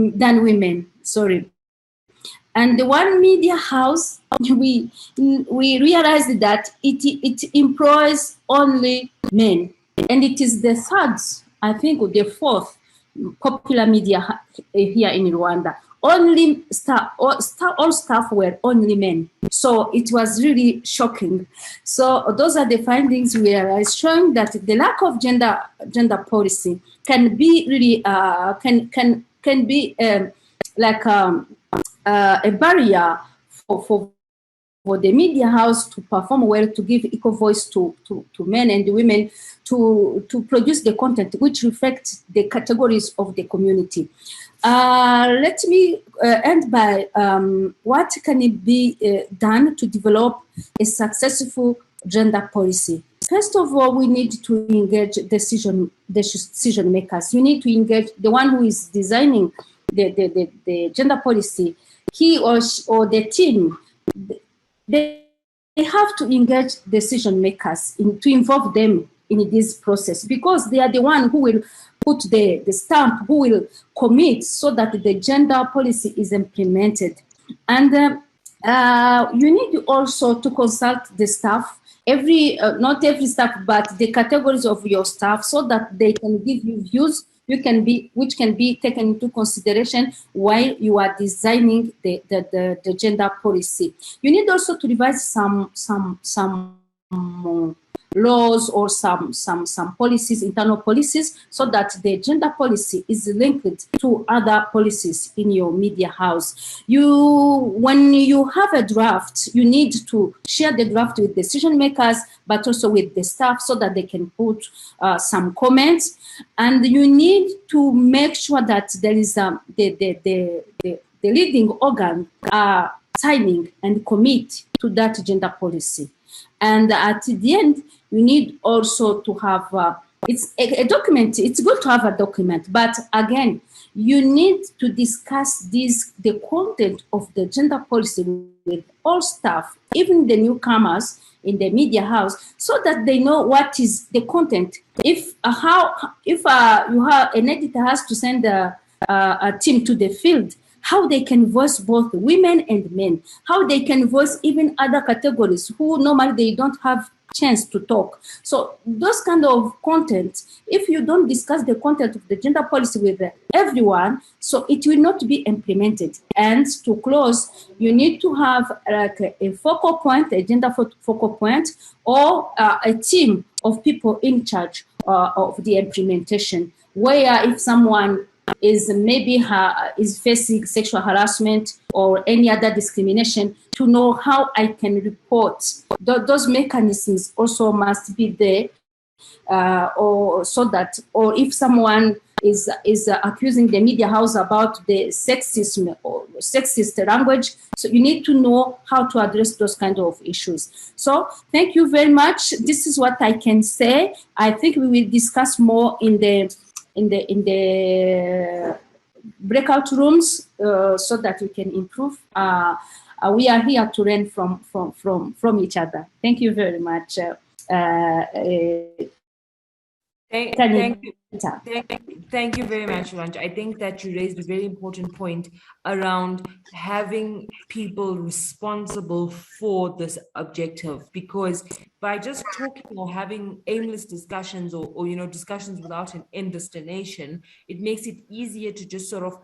women. Sorry. And the one media house, we realized that it employs only men, and it is the 3rd, I think, or the 4th popular media here in Rwanda. Only all staff were only men. So it was really shocking. So those are the findings we realized, showing that the lack of gender policy can be really can be like a barrier for the media house to perform well, to give equal voice to men and women, to produce the content which reflects the categories of the community. Let me end by what can be done to develop a successful gender policy. First of all, we need to engage decision makers. You need to engage the one who is designing the gender policy. He or the team, they have to engage decision makers to involve them in this process, because they are the one who will put the stamp, who will commit so that the gender policy is implemented. And you need also to consult the staff, not every staff, but the categories of your staff, so that they can give you views which can be taken into consideration while you are designing the gender policy. You need also to revise some laws or some policies, internal policies, so that the gender policy is linked to other policies in your media house. When you have a draft, you need to share the draft with decision makers, but also with the staff, so that they can put some comments. And you need to make sure that there is the leading organ signing and commit to that gender policy. And at the end, you need also to have, it's a document. It's good to have a document, but again, you need to discuss the content of the gender policy with all staff, even the newcomers in the media house, so that they know what is the content. If you have an editor has to send a team to the field, how they can voice both women and men, how they can voice even other categories who normally they don't have chance to talk. So those kind of content, if you don't discuss the content of the gender policy with everyone, so it will not be implemented. And to close, you need to have like a focal point, a gender focal point, or a team of people in charge of the implementation, where if someone is maybe is facing sexual harassment or any other discrimination, to know how I can report. Those mechanisms also must be there, or if someone is accusing the media house about the sexism or sexist language, so you need to know how to address those kind of issues. So thank you very much. This is what I can say. I think we will discuss more in the breakout rooms, so that we can improve. We are here to learn from each other. Thank you very much. Thank you very much, Solange. I think that you raised a very important point around having people responsible for this objective, because by just talking or having aimless discussions or discussions without an end destination, it makes it easier to just sort of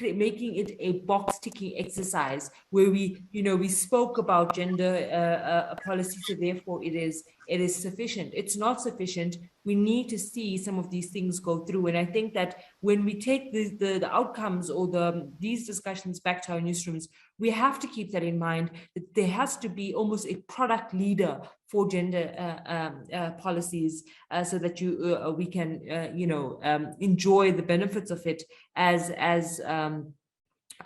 making it a box ticking exercise where we spoke about gender policy, so therefore it is sufficient. It's not sufficient. We need to see some of these things go through, and I think that when we take the outcomes or these discussions back to our newsrooms, we have to keep that in mind, that there has to be almost a product leader for gender policies, so that we can enjoy the benefits of it as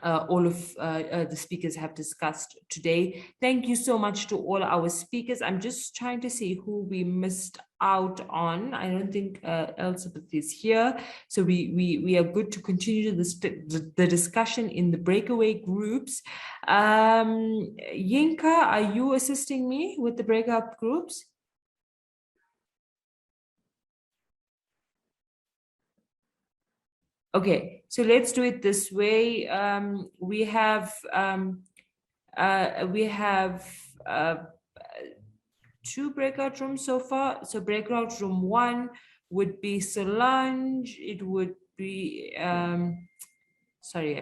all of the speakers have discussed today. Thank you so much to all our speakers. I'm just trying to see who we missed out on. I don't think Elsabeth is here, so we are good to continue the discussion in the breakaway groups. Yinka, are you assisting me with the breakout groups? Okay, so let's do it this way. We have 2 breakout rooms so far. So breakout room 1 would be Solange. It would be sorry,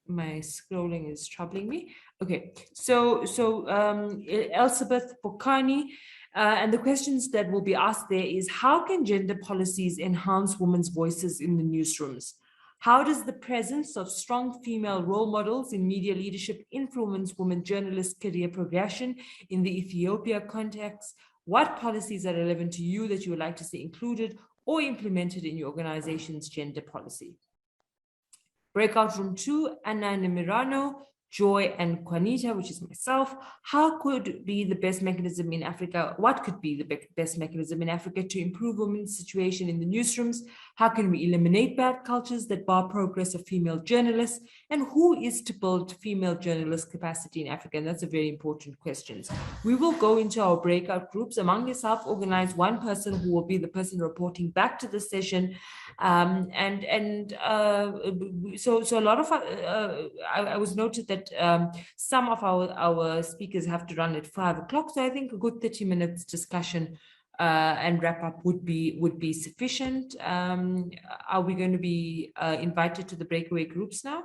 my scrolling is troubling me. Okay, so Elsabeth, Bokani. And the questions that will be asked there is, how can gender policies enhance women's voices in the newsrooms? How does the presence of strong female role models in media leadership influence women journalists' career progression in the Ethiopia context? What policies are relevant to you that you would like to see included or implemented in your organization's gender policy? Breakout room 2, Anna Nemirano, Joy and Qaanitah, which is myself. How could be the best mechanism in Africa? What could be the best mechanism in Africa to improve women's situation in the newsrooms? How can we eliminate bad cultures that bar progress of female journalists? And who is to build female journalist capacity in Africa? And that's a very important question. We will go into our breakout groups. Among yourself, organize one person who will be the person reporting back to the session. So a lot of I was noted that some of our speakers have to run at 5 o'clock, so I think a good 30 minutes discussion and wrap up would be sufficient. Are we going to be invited to the breakaway groups now?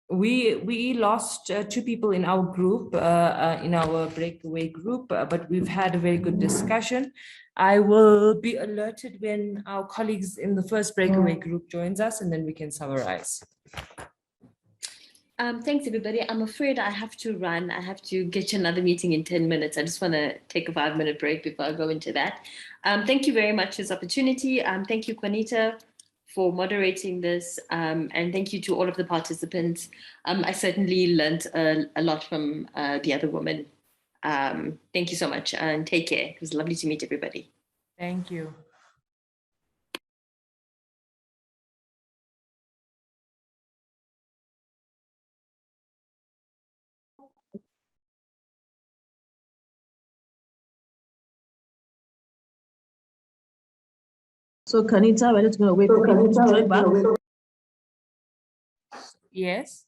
We lost two people in our group, in our breakaway group, but we've had a very good discussion. I will be alerted when our colleagues in the first breakaway group joins us, and then we can summarize. Thanks, everybody. I'm afraid I have to run. I have to get to another meeting in 10 minutes. I just want to take a 5-minute break before I go into that. Thank you very much for this opportunity. Thank you, Qaanitah, for moderating this. And thank you to all of the participants. I certainly learned a lot from the other women. Thank you so much and take care. It was lovely to meet everybody. Thank you. So Qaanitah, we're just going to wait for people to join back. Yes.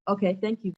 Okay, thank you.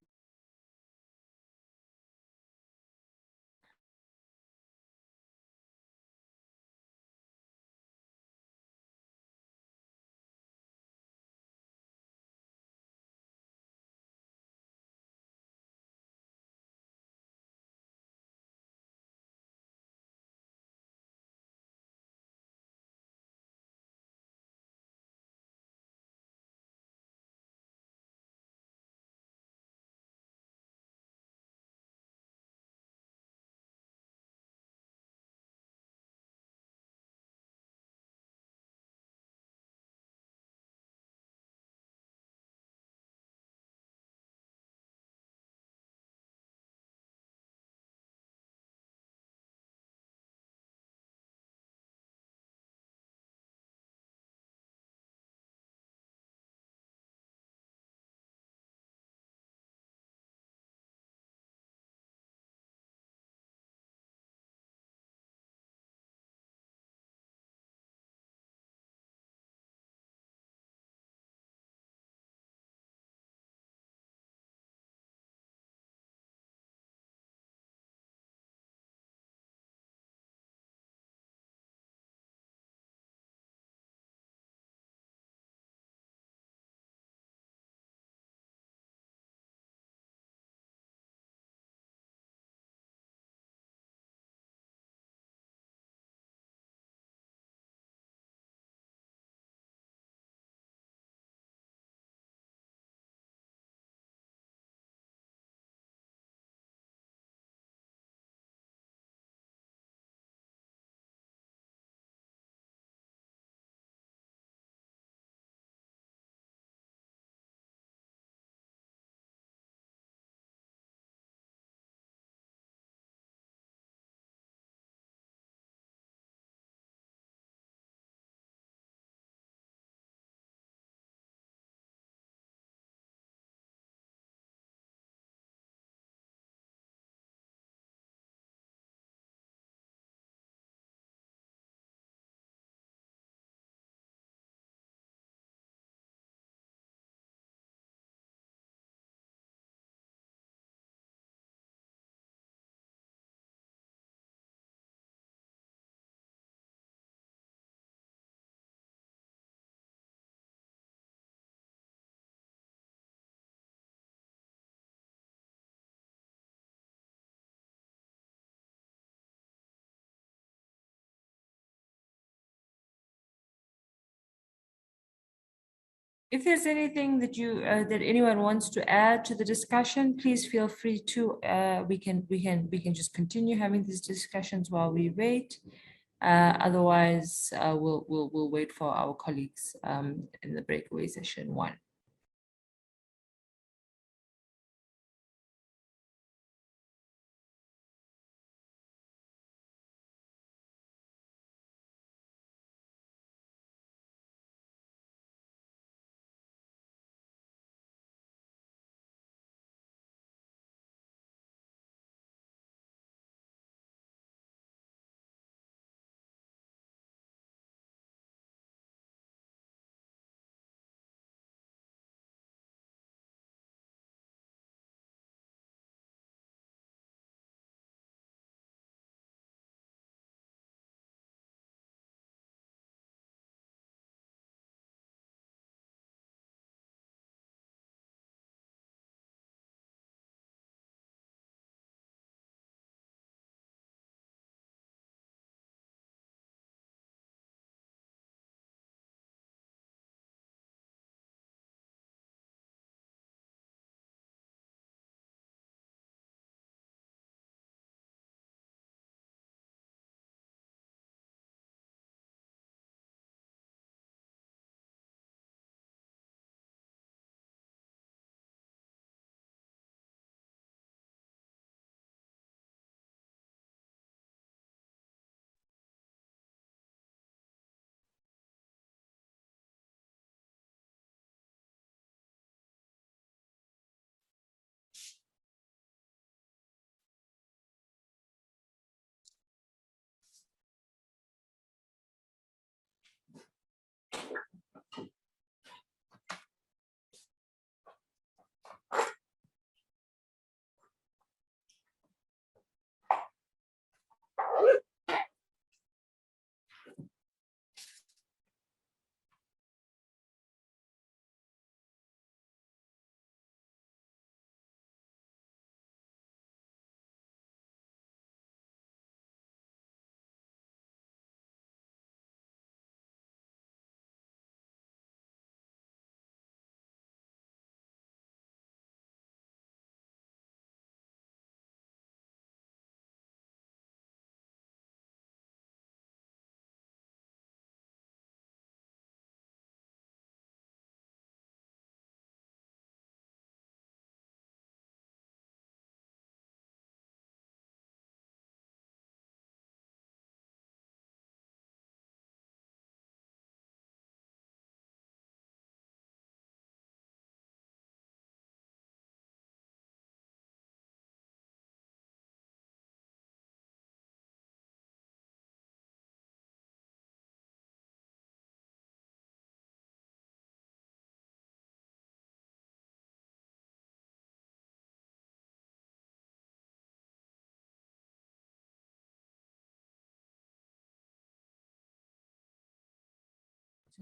If there's anything that that anyone wants to add to the discussion, please feel free to. We can just continue having these discussions while we wait. Otherwise, we'll wait for our colleagues in the breakaway session 1.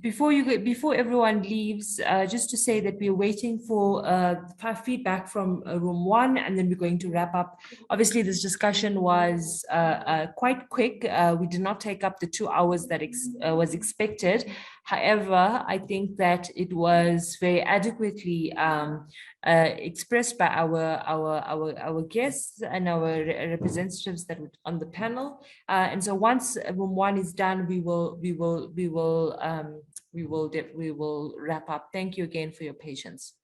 Before everyone leaves, just to say that we're waiting for feedback from room 1, and then we're going to wrap up. Obviously, this discussion was quite quick. We did not take up the 2 hours that was expected. However, I think that it was very adequately expressed by our guests and our representatives that were on the panel. And so once room 1 is done, we will wrap up. Thank you again for your patience.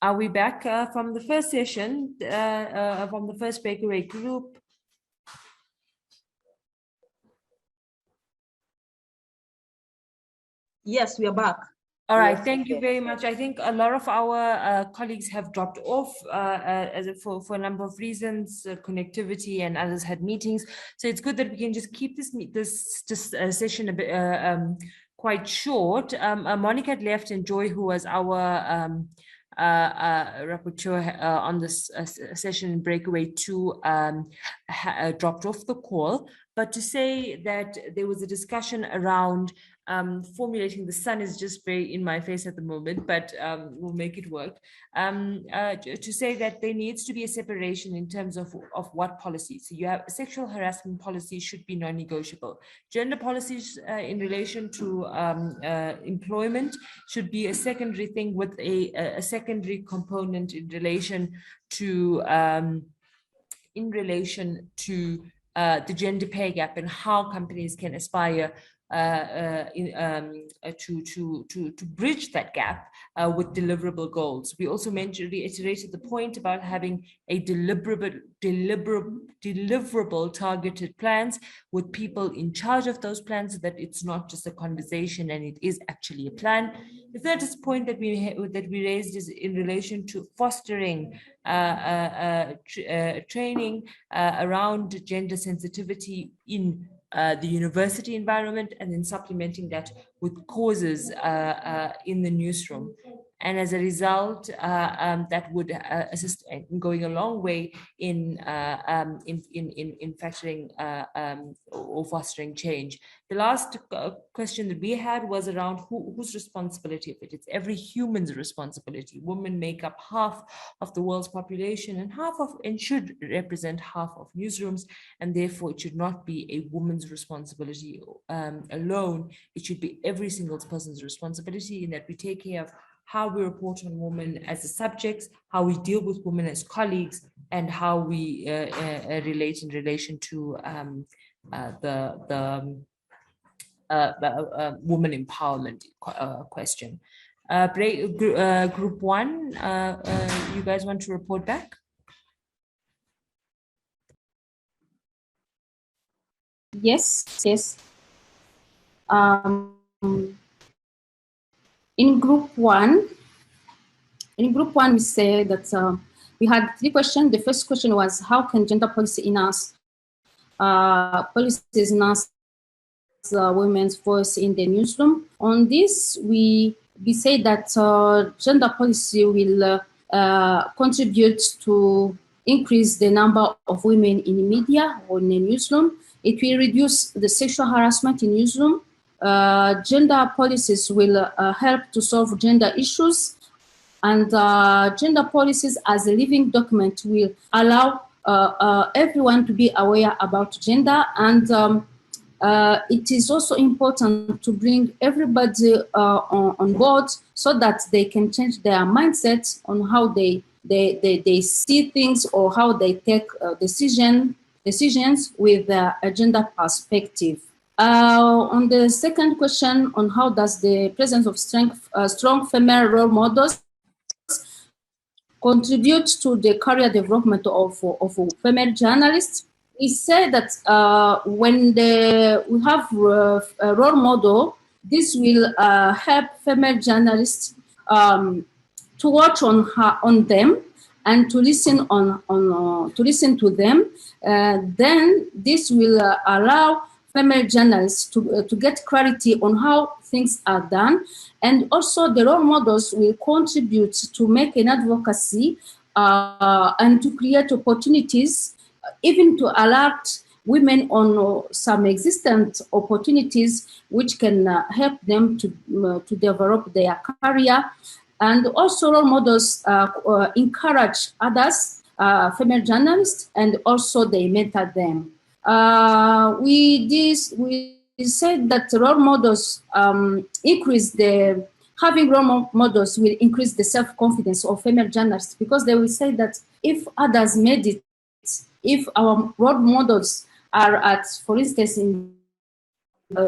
Are we back from the first session, from the first breakaway group? Yes, we are back. All right, Yes, thank you yes, very yes. much. I think a lot of our colleagues have dropped off for a number of reasons, connectivity, and others had meetings. So it's good that we can just keep this session a bit quite short. Monica had left, and Joy, who was our rapporteur on this session in Breakaway 2, dropped off the call. But to say that there was a discussion around formulating, the sun is just very in my face at the moment, but we'll make it work. To say that there needs to be a separation in terms of what policies. So you have sexual harassment policy should be non-negotiable. Gender policies in relation to employment should be a secondary thing, with a secondary component in relation to the gender pay gap and how companies can aspire to bridge that gap with deliverable goals. We also reiterated the point about having a deliverable targeted plans with people in charge of those plans, so that it's not just a conversation and it is actually a plan. The third point that we raised is in relation to fostering training around gender sensitivity in the university environment, and then supplementing that with causes in the newsroom. And as a result, that would assist in going a long way in factoring or fostering change. The last question that we had was around whose responsibility of it. It's every human's responsibility. Women make up half of the world's population and should represent half of newsrooms, and therefore it should not be a woman's responsibility alone. It should be every single person's responsibility, in that we take care of how we report on women as the subjects, how we deal with women as colleagues, and how we relate in relation to the woman empowerment question. Group one, you guys want to report back? Yes. In group one, we say that we had 3 questions. The first question was, how can gender policy enhance women's voice in the newsroom? On this, we say that gender policy will contribute to increase the number of women in media or in the newsroom. It will reduce the sexual harassment in newsroom. Gender policies will help to solve gender issues, and gender policies as a living document will allow everyone to be aware about gender, and it is also important to bring everybody on board so that they can change their mindset on how they see things or how they take decisions with a gender perspective. On the second question on how does the presence of strong female role models contribute to the career development of female journalists, we say that when we have a role model, this will help female journalists to watch on them and to listen to listen to them. Then this will allow female journalists to get clarity on how things are done, and also the role models will contribute to make an advocacy and to create opportunities, even to alert women on some existent opportunities which can help them to develop their career. And also role models encourage others, female journalists, and also they mentor them. We said that role models having role models will increase the self-confidence of female journalists, because they will say that if others made it, if our role models are at, for instance,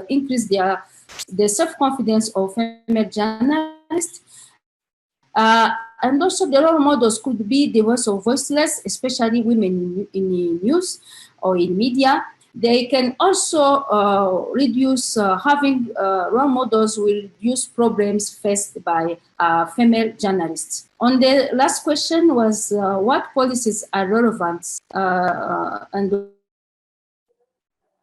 increase the self-confidence of female journalists, and also the role models could be the voice of voiceless, especially women in news or in media. They can also reduce, having role models will reduce problems faced by female journalists. On the last question was what policies are relevant and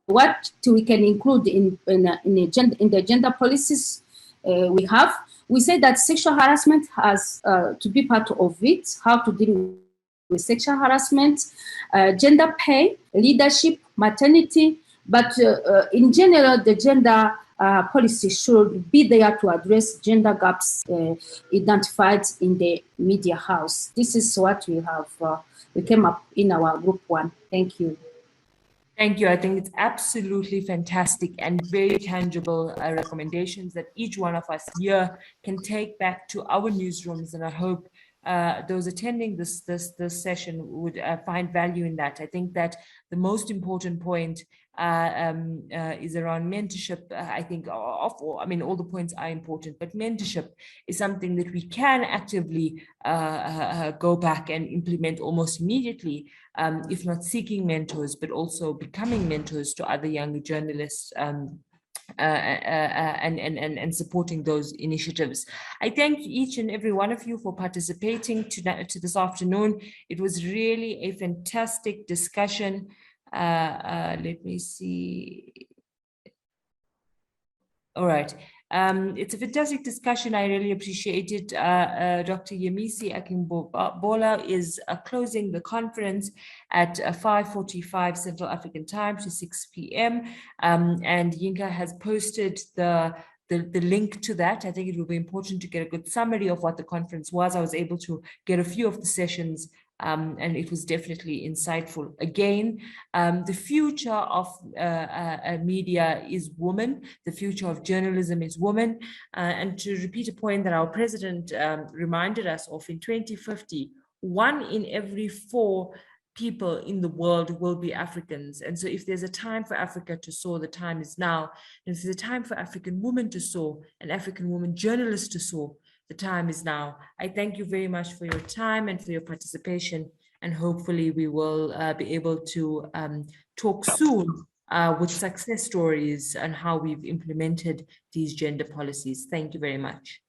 what we can include in the gender policies we have. We say that sexual harassment has to be part of it, how to deal with sexual harassment, gender pay, leadership, maternity, but in general, the gender policy should be there to address gender gaps identified in the media house. This is what we have, we came up in our group one. Thank you. Thank you. I think it's absolutely fantastic and very tangible recommendations that each one of us here can take back to our newsrooms, and I hope those attending this session would find value in that. I think that the most important point is around mentorship. I think all the points are important, but mentorship is something that we can actively go back and implement almost immediately, if not seeking mentors, but also becoming mentors to other younger journalists and supporting those initiatives. I thank each and every one of you for participating to this afternoon. It was really a fantastic discussion. Let me see. All right. It's a fantastic discussion. I really appreciate it. Dr. Yemisi Akimbola is closing the conference at 5:45 Central African Time to 6 p.m. And Yinka has posted the link to that. I think it will be important to get a good summary of what the conference was. I was able to get a few of the sessions and it was definitely insightful. Again, the future of media is women. The future of journalism is women. And to repeat a point that our president reminded us of, in 2050, 1 in every 4 people in the world will be Africans. And so if there's a time for Africa to soar, the time is now. And if there's a time for African women to soar, and African women journalists to soar, the time is now. I thank you very much for your time and for your participation. And hopefully we will be able to talk soon with success stories and how we've implemented these gender policies. Thank you very much.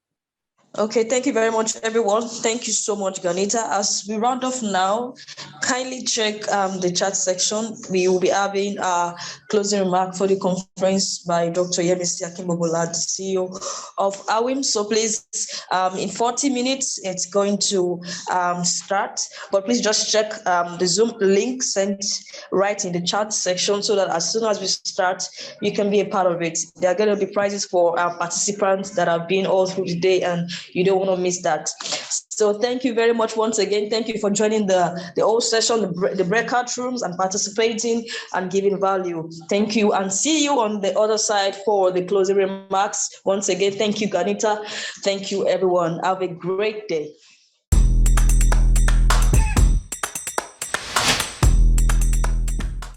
Okay, thank you very much, everyone. Thank you so much, Qaanitah. As we round off now, kindly check the chat section. We will be having a closing remark for the conference by Dr. Yemisi Akimbobola, the CEO of AWIM. So please, in 40 minutes, it's going to start. But please just check the Zoom link sent right in the chat section so that as soon as we start, you can be a part of it. There are going to be prizes for our participants that have been all through the day, and you don't want to miss that. So thank you very much once again. Thank you for joining the whole session, the breakout rooms, and participating and giving value. Thank you, and see you on the other side for the closing remarks. Once again, thank you, Qaanitah. Thank you, everyone. Have a great day.